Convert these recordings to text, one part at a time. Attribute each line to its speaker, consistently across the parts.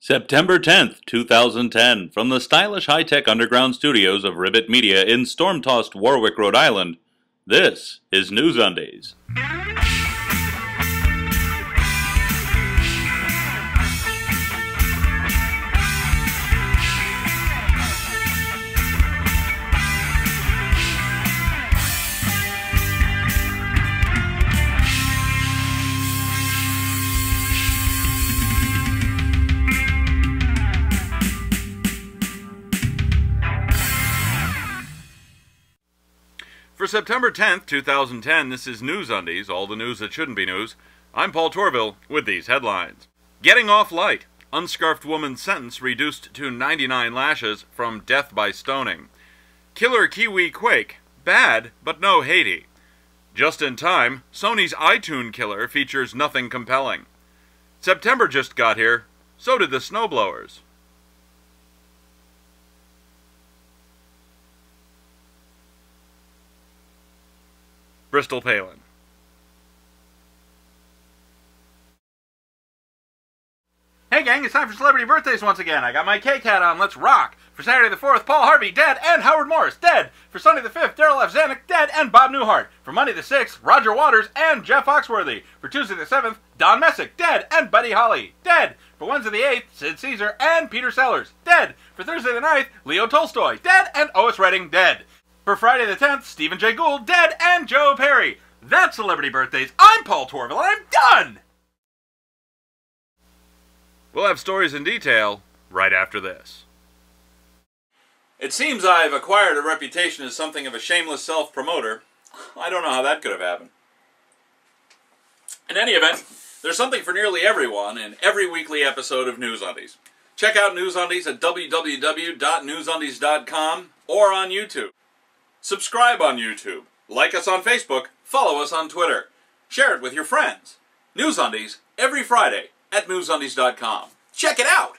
Speaker 1: September 10th, 2010, from the stylish high-tech underground studios of Ribbit Media in storm-tossed Warwick, Rhode Island, this is NewsUndies.
Speaker 2: For September 10th, 2010, this is NewsUndies, all the news that shouldn't be news. I'm Paul Tourville with these headlines. Getting off light. Unscarfed woman's sentence reduced to 99 lashes from death by stoning. Killer Kiwi Quake. Bad, but no Haiti. Just in time, Sony's iTunes killer features nothing compelling. September just got here. So did the snowblowers. Bristol Palin.
Speaker 3: Hey gang, it's time for celebrity birthdays once again. I got my cake hat on, let's rock. For Saturday the 4th, Paul Harvey, dead, and Howard Morris, dead. For Sunday the 5th, Daryl F. Zanuck, dead, and Bob Newhart. For Monday the 6th, Roger Waters and Jeff Foxworthy. For Tuesday the 7th, Don Messick, dead, and Buddy Holly, dead. For Wednesday the 8th, Sid Caesar and Peter Sellers, dead. For Thursday the 9th, Leo Tolstoy, dead, and Otis Redding, dead. For Friday the 10th, Stephen Jay Gould, dead, and Joe Perry. That's celebrity birthdays. I'm Paul Tourville, and I'm done!
Speaker 2: We'll have stories in detail right after this.
Speaker 1: It seems I've acquired a reputation as something of a shameless self-promoter. I don't know how that could have happened. In any event, there's something for nearly everyone in every weekly episode of NewsUndies. Check out NewsUndies at www.newsundies.com or on YouTube. Subscribe on YouTube, like us on Facebook, follow us on Twitter. Share it with your friends. NewsUndies, every Friday at newsundies.com. Check it out!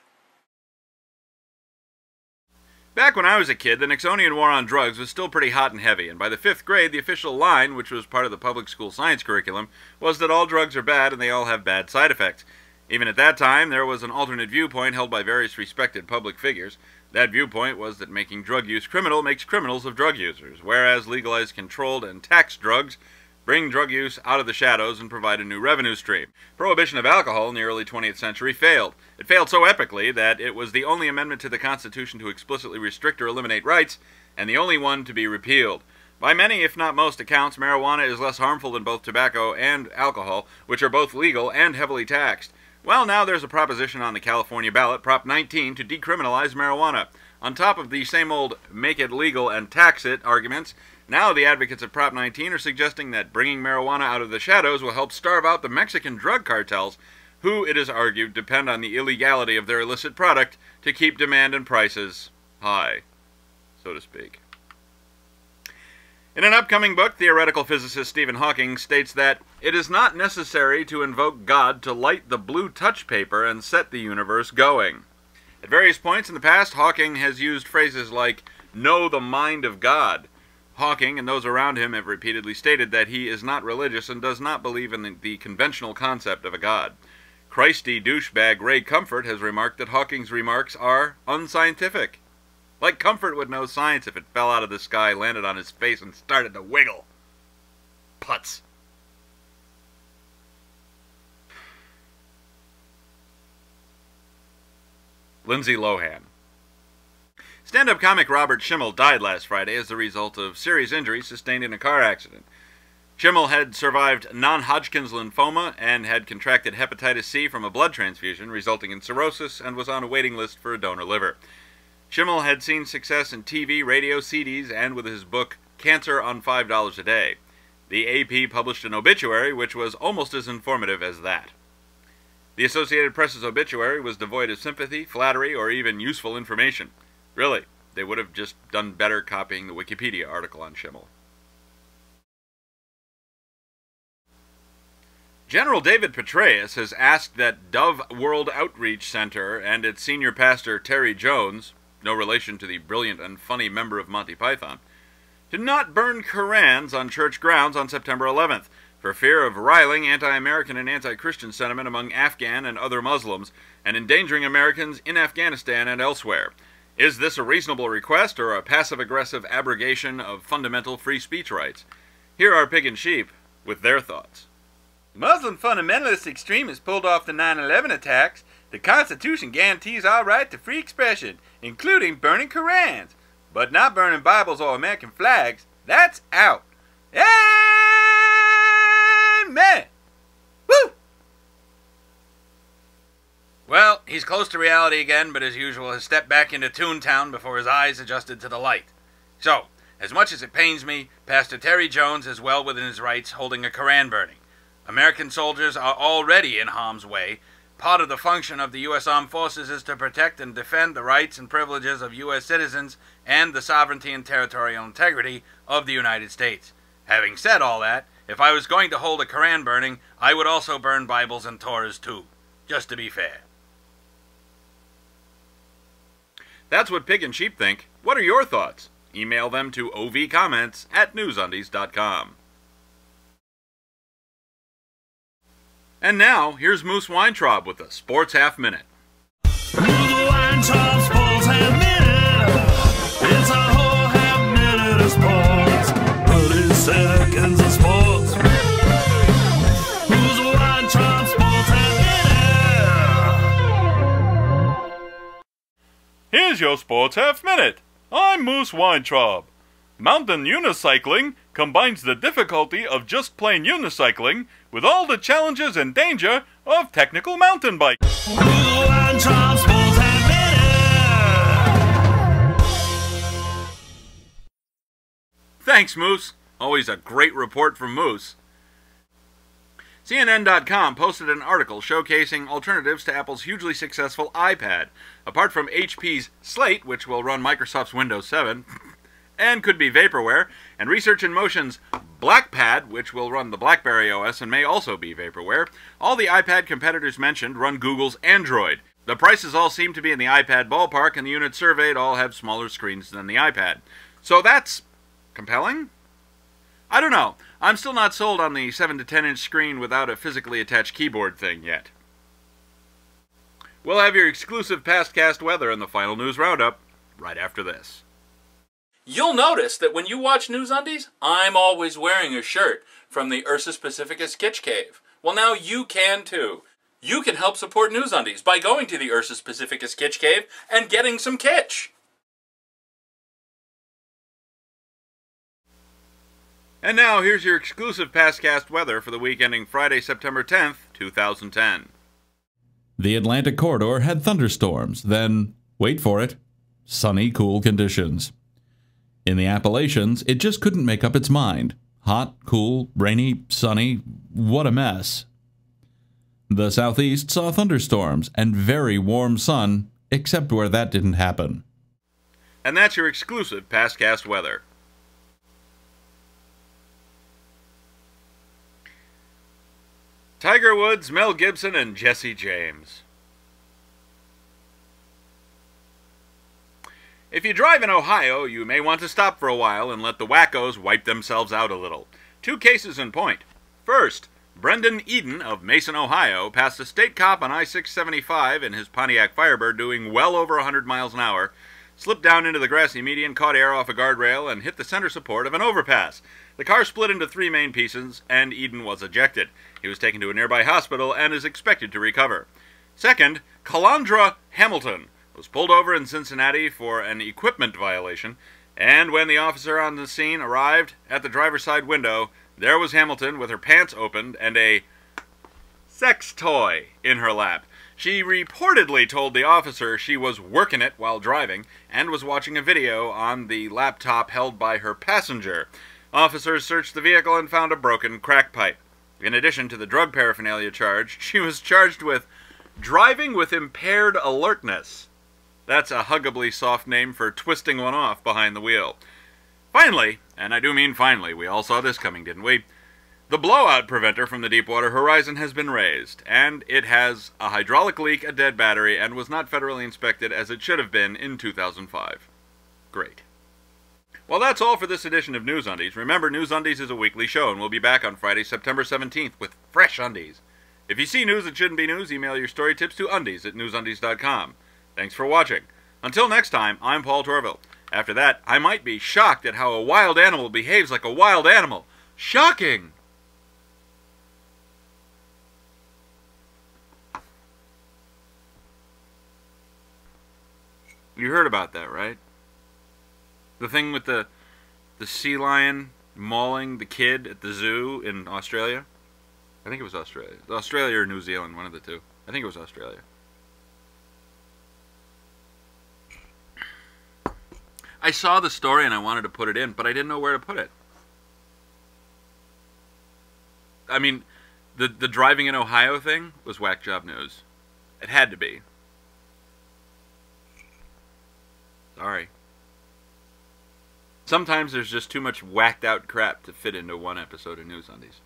Speaker 2: Back when I was a kid, the Nixonian war on drugs was still pretty hot and heavy, and by the 5th grade, the official line, which was part of the public school science curriculum, was that all drugs are bad and they all have bad side effects. Even at that time, there was an alternate viewpoint held by various respected public figures. That viewpoint was that making drug use criminal makes criminals of drug users, whereas legalized, controlled, and taxed drugs bring drug use out of the shadows and provide a new revenue stream. Prohibition of alcohol in the early 20th century failed. It failed so epically that it was the only amendment to the Constitution to explicitly restrict or eliminate rights, and the only one to be repealed. By many, if not most accounts, marijuana is less harmful than both tobacco and alcohol, which are both legal and heavily taxed. Well, now there's a proposition on the California ballot, Prop 19, to decriminalize marijuana. On top of the same old make it legal and tax it arguments, now the advocates of Prop 19 are suggesting that bringing marijuana out of the shadows will help starve out the Mexican drug cartels, who, it is argued, depend on the illegality of their illicit product to keep demand and prices high, so to speak. In an upcoming book, theoretical physicist Stephen Hawking states that it is not necessary to invoke God to light the blue touch paper and set the universe going. At various points in the past, Hawking has used phrases like, know the mind of God. Hawking and those around him have repeatedly stated that he is not religious and does not believe in the conventional concept of a God. Christy douchebag Ray Comfort has remarked that Hawking's remarks are unscientific. Like Comfort would know science if it fell out of the sky, landed on his face, and started to wiggle. Putz. Lindsay Lohan. Stand-up comic Robert Schimmel died last Friday as a result of serious injuries sustained in a car accident. Schimmel had survived non-Hodgkin's lymphoma and had contracted hepatitis C from a blood transfusion, resulting in cirrhosis, and was on a waiting list for a donor liver. Schimmel had seen success in TV, radio, CDs, and with his book, Cancer on $5 a Day. The AP published an obituary which was almost as informative as that. The Associated Press's obituary was devoid of sympathy, flattery, or even useful information. Really, they would have just done better copying the Wikipedia article on Schimmel. General David Petraeus has asked that Dove World Outreach Center and its senior pastor Terry Jones, no relation to the brilliant and funny member of Monty Python, to not burn Korans on church grounds on September 11th, for fear of riling anti-American and anti-Christian sentiment among Afghan and other Muslims and endangering Americans in Afghanistan and elsewhere. Is this a reasonable request or a passive-aggressive abrogation of fundamental free speech rights? Here are Pig and Sheep with their thoughts.
Speaker 3: Muslim fundamentalist extremists pulled off the 9/11 attacks. The Constitution guarantees our right to free expression, including burning Korans, but not burning Bibles or American flags. That's out. Amen. Woo! Well, he's close to reality again, but as usual has stepped back into Toontown before his eyes adjusted to the light. So, as much as it pains me, Pastor Terry Jones is well within his rights holding a Koran burning. American soldiers are already in harm's way. Part of the function of the U.S. Armed Forces is to protect and defend the rights and privileges of U.S. citizens and the sovereignty and territorial integrity of the United States. Having said all that, if I was going to hold a Koran burning, I would also burn Bibles and Torahs too, just to be fair.
Speaker 2: That's what Pig and Sheep think. What are your thoughts? Email them to ovcomments@newsundies.com. And now, here's Moose Weintraub with the Sports Half Minute.
Speaker 4: Weintraub Sports Half Minute. It's a whole half minute of sports. 30 seconds of sports. Who's a Weintraub Sports Half Minute?
Speaker 5: Here's your Sports Half Minute. I'm Moose Weintraub. Mountain unicycling combines the difficulty of just plain unicycling with all the challenges and danger of technical mountain biking.
Speaker 4: Weintraub Sports Half Minute.
Speaker 2: Thanks, Moose. Always a great report from Moose. CNN.com posted an article showcasing alternatives to Apple's hugely successful iPad. Apart from HP's Slate, which will run Microsoft's Windows 7, and could be vaporware, and Research in Motion's BlackPad, which will run the BlackBerry OS and may also be vaporware, all the iPad competitors mentioned run Google's Android. The prices all seem to be in the iPad ballpark, and the units surveyed all have smaller screens than the iPad. So that's compelling? I don't know. I'm still not sold on the 7 to 10 inch screen without a physically attached keyboard thing yet. We'll have your exclusive pastcast weather in the final news roundup right after this.
Speaker 1: You'll notice that when you watch NewsUndies, I'm always wearing a shirt from the Ursus Pacificus Kitsch Cave. Well, now you can too. You can help support NewsUndies by going to the Ursus Pacificus Kitsch Cave and getting some kitsch.
Speaker 2: And now, here's your exclusive pastcast weather for the week ending Friday, September 10th, 2010.
Speaker 6: The Atlantic corridor had thunderstorms, then, wait for it, sunny, cool conditions. In the Appalachians, it just couldn't make up its mind. Hot, cool, rainy, sunny, what a mess. The Southeast saw thunderstorms and very warm sun, except where that didn't happen.
Speaker 2: And that's your exclusive pastcast weather. Tiger Woods, Mel Gibson, and Jesse James. If you drive in Ohio, you may want to stop for a while and let the wackos wipe themselves out a little. 2 cases in point. First, Brendan Eden of Mason, Ohio, passed a state cop on I-675 in his Pontiac Firebird doing well over 100 miles an hour, slipped down into the grassy median, caught air off a guardrail, and hit the center support of an overpass. The car split into 3 main pieces, and Eden was ejected. He was taken to a nearby hospital and is expected to recover. Second, Calandra Hamilton was pulled over in Cincinnati for an equipment violation, and when the officer on the scene arrived at the driver's side window, there was Hamilton with her pants opened and a sex toy in her lap. She reportedly told the officer she was working it while driving and was watching a video on the laptop held by her passenger. Officers searched the vehicle and found a broken crack pipe. In addition to the drug paraphernalia charge, she was charged with driving with impaired alertness. That's a huggably soft name for twisting one off behind the wheel. Finally, and I do mean finally, we all saw this coming, didn't we? The blowout preventer from the Deepwater Horizon has been raised, and it has a hydraulic leak, a dead battery, and was not federally inspected as it should have been in 2005. Great. Well, that's all for this edition of News Undies. Remember, News Undies is a weekly show, and we'll be back on Friday, September 17th with fresh undies. If you see news that shouldn't be news, email your story tips to undies@newsundies.com. Thanks for watching. Until next time, I'm Paul Tourville. After that, I might be shocked at how a wild animal behaves like a wild animal. Shocking! You heard about that, right? The thing with the sea lion mauling the kid at the zoo in Australia? I think it was Australia. Australia or New Zealand, one of the two. I think it was Australia. I saw the story and I wanted to put it in, but I didn't know where to put it. I mean, the driving in Ohio thing was whack job news. It had to be. Sorry. Sometimes there's just too much whacked out crap to fit into one episode of News Undies.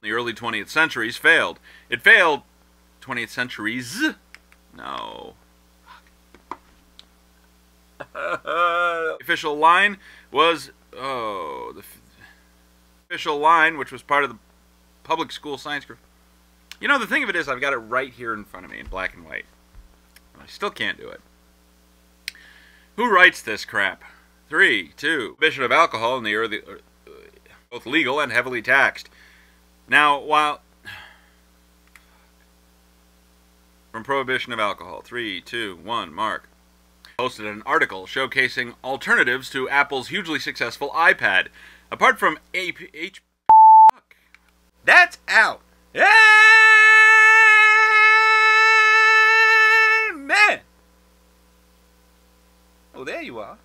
Speaker 2: The early 20th centuries failed. It failed 20th centuries. No. The official line was, the official line, which was part of the public school science group. You know, the thing of it is, I've got it right here in front of me in black and white. I still can't do it. Who writes this crap? 3, 2. Prohibition of alcohol in the early, both legal and heavily taxed. Now, while from prohibition of alcohol, 3, 2, 1, mark. Posted an article showcasing alternatives to Apple's hugely successful iPad. Apart from that's out. Amen. Oh, there you are.